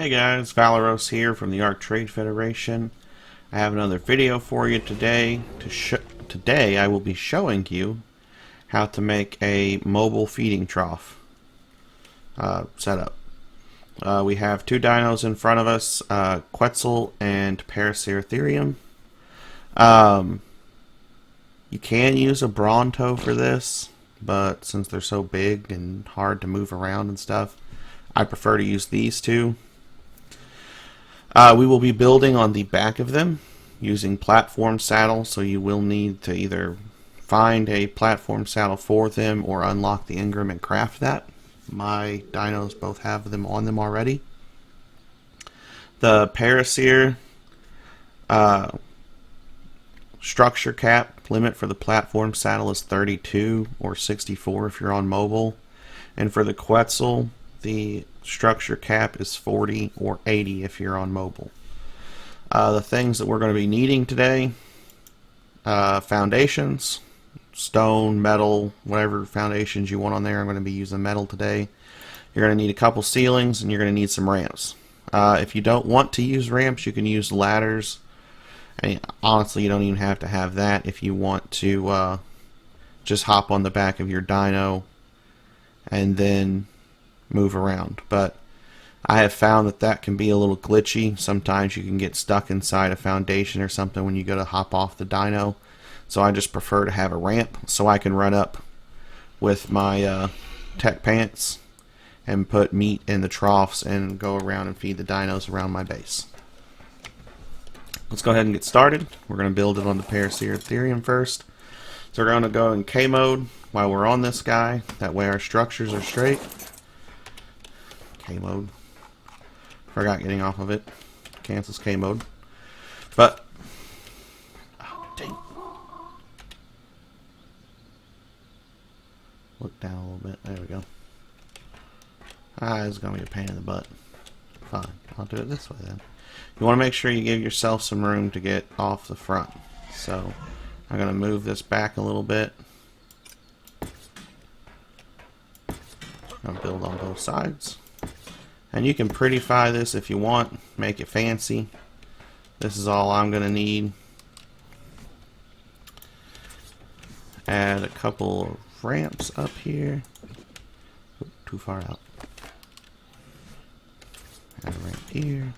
Hey guys, Valeros here from the Arc Trade Federation. I have another video for you today. Today I will be showing you how to make a mobile feeding trough setup. We have two dinos in front of us, Quetzal and Parasaur. You can use a Bronto for this, but since they're so big and hard to move around and stuff, I prefer to use these two. We will be building on the back of them using platform saddles, so you will need to either find a platform saddle for them or unlock the engram and craft that. My dinos both have them on them already. The Parasaur structure cap limit for the platform saddle is 32 or 64 if you're on mobile, and for the Quetzal the structure cap is 40 or 80 if you're on mobile. The things that we're going to be needing today: foundations, stone, metal, whatever foundations you want on there. I'm going to be using metal today. You're going to need a couple ceilings, and you're going to need some ramps. If you don't want to use ramps, you can use ladders. I mean, honestly, you don't even have to have that if you want to just hop on the back of your dino and then move around. But I have found that can be a little glitchy. Sometimes you can get stuck inside a foundation or something when you go to hop off the dino. So I just prefer to have a ramp so I can run up with my tech pants and put meat in the troughs and go around and feed the dinos around my base. Let's go ahead and get started. We're going to build it on the Parasaur first. So we're going to go in K mode while we're on this guy. That way our structures are straight. K mode. Forgot getting off of it. Cancels K mode. But dang. Look down a little bit. There we go. It's gonna be a pain in the butt. Fine. I'll do it this way then. You want to make sure you give yourself some room to get off the front. So I'm gonna move this back a little bit. I'll build on both sides. And you can prettify this if you want, make it fancy. This is all I'm going to need. Add a couple of ramps up here. Oop, too far out. Add a ramp here.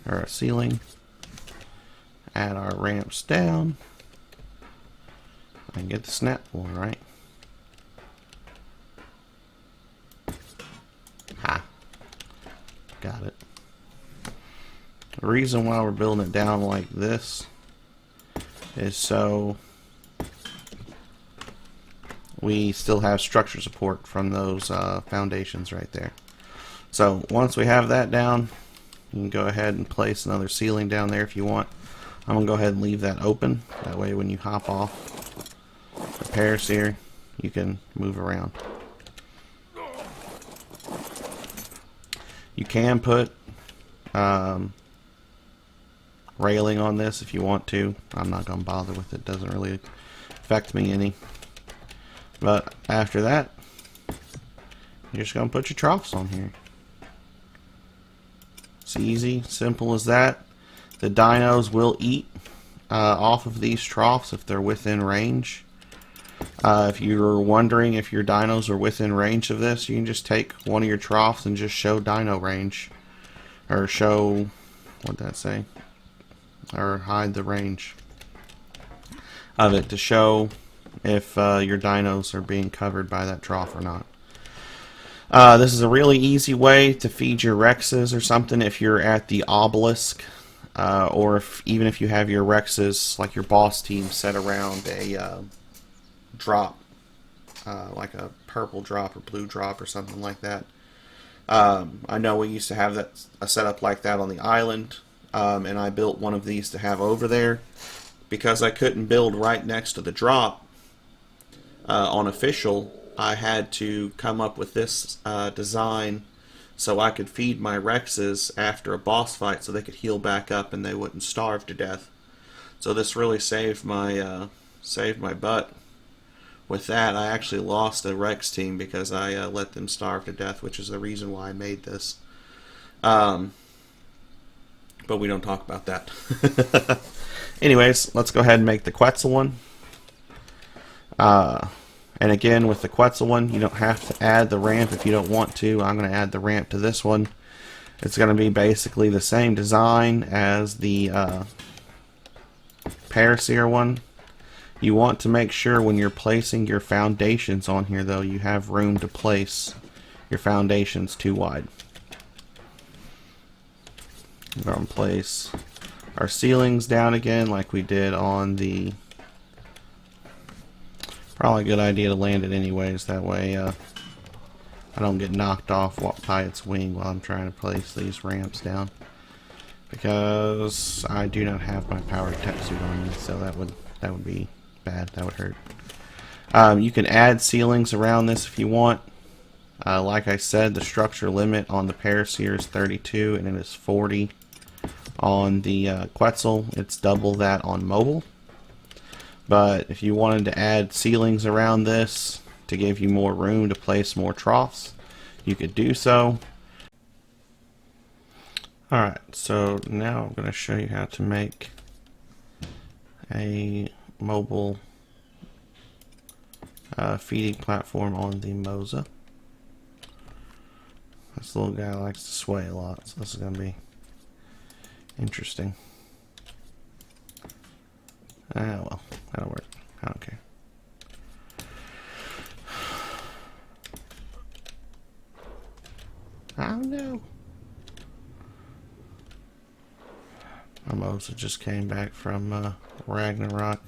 Or a ceiling. Add our ramps down. And get the snap going, right? Got it. The reason why we're building it down like this is so we still have structure support from those foundations right there. So once we have that down, you can go ahead and place another ceiling down there if you want. I'm going to go ahead and leave that open. That way when you hop off the Parasaur, you can move around. You can put railing on this if you want to. I'm not going to bother with it. Doesn't really affect me any. But after that, you're just going to put your troughs on here. It's easy, simple as that. The dinos will eat off of these troughs if they're within range. If you're wondering if your dinos are within range of this, you can just take one of your troughs and just show dino range. Or show, what'd that say? Or hide the range of it to show if your dinos are being covered by that trough or not. This is a really easy way to feed your Rexes or something if you're at the obelisk. Or even if you have your Rexes, like your boss team, set around a drop, like a purple drop or blue drop or something like that. I know we used to have a setup like that on the island, and I built one of these to have over there because I couldn't build right next to the drop on official. I had to come up with this design so I could feed my Rexes after a boss fight so they could heal back up and they wouldn't starve to death. So this really saved my butt. With that, I actually lost a Rex team because I let them starve to death, which is the reason why I made this. But we don't talk about that. Anyways, let's go ahead and make the Quetzal one. And again, with the Quetzal one, you don't have to add the ramp if you don't want to. I'm going to add the ramp to this one. It's going to be basically the same design as the Parasaur one. You want to make sure when you're placing your foundations on here, though, you have room to place your foundations too wide. We're going to place our ceilings down again like we did on the... Probably a good idea to land it anyways, that way I don't get knocked off by its wing while I'm trying to place these ramps down. Because I do not have my powered tech suit on me, so that would be bad, that would hurt. You can add ceilings around this if you want. Like I said, the structure limit on the Parasaur is 32 and it is 40 on the Quetzal. It's double that on mobile. But if you wanted to add ceilings around this to give you more room to place more troughs, you could do so. Alright, so now I'm going to show you how to make a mobile feeding platform on the Moza. This little guy likes to sway a lot, so this is going to be interesting. Well, that'll work. I don't care. Oh no. My Moza just came back from Ragnarok,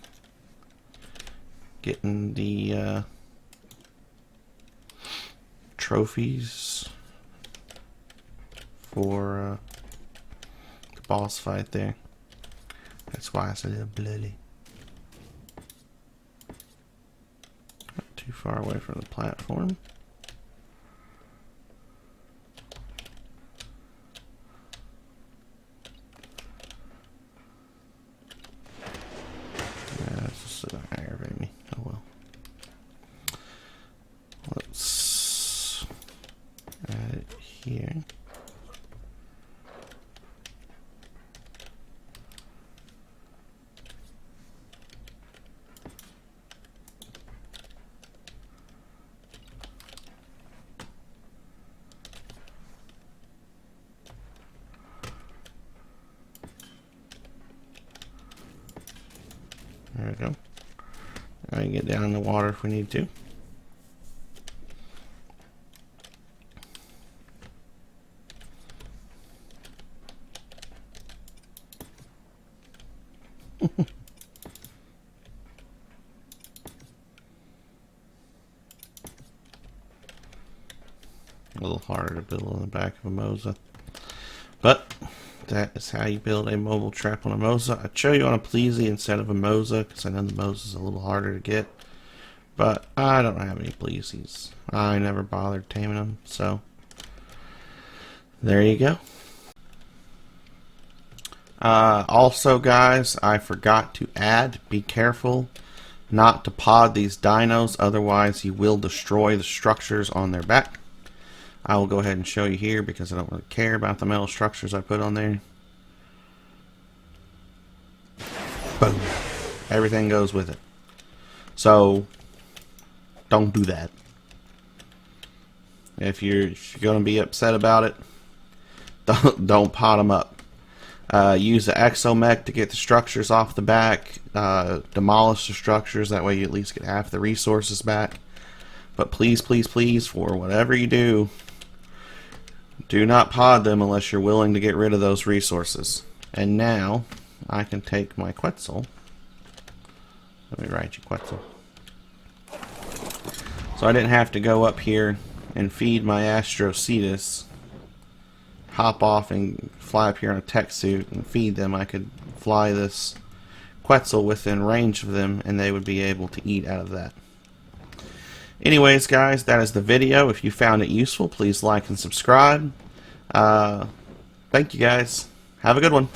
getting the trophies for the boss fight there. That's why it's a little bloody. Not too far away from the platform. Yeah, it's just aggravating me. Oh well. Let's add it here. There we go. Now we can get down in the water if we need to. A little harder to build on the back of a Moza. But that is how you build a mobile trap on a Moza. I'd show you on a Pleasy instead of a Moza, because I know the Moza is a little harder to get. But I don't have any Pleasies. I never bothered taming them, so there you go. Also, guys, I forgot to add, be careful not to pod these dinos, otherwise you will destroy the structures on their back. I will go ahead and show you here because I don't really care about the metal structures I put on there. Boom. Everything goes with it. So, don't do that. If you're going to be upset about it, don't pot them up. Use the exomech to get the structures off the back. Demolish the structures, that way you at least get half the resources back. But please, please, please, for whatever you do, do not pod them unless you're willing to get rid of those resources. And now, I can take my Quetzal. Let me write you Quetzal. So I didn't have to go up here and feed my Astrocetus, hop off and fly up here in a tech suit and feed them. I could fly this Quetzal within range of them and they would be able to eat out of that. Anyways, guys, that is the video. If you found it useful, please like and subscribe. Thank you, guys. Have a good one.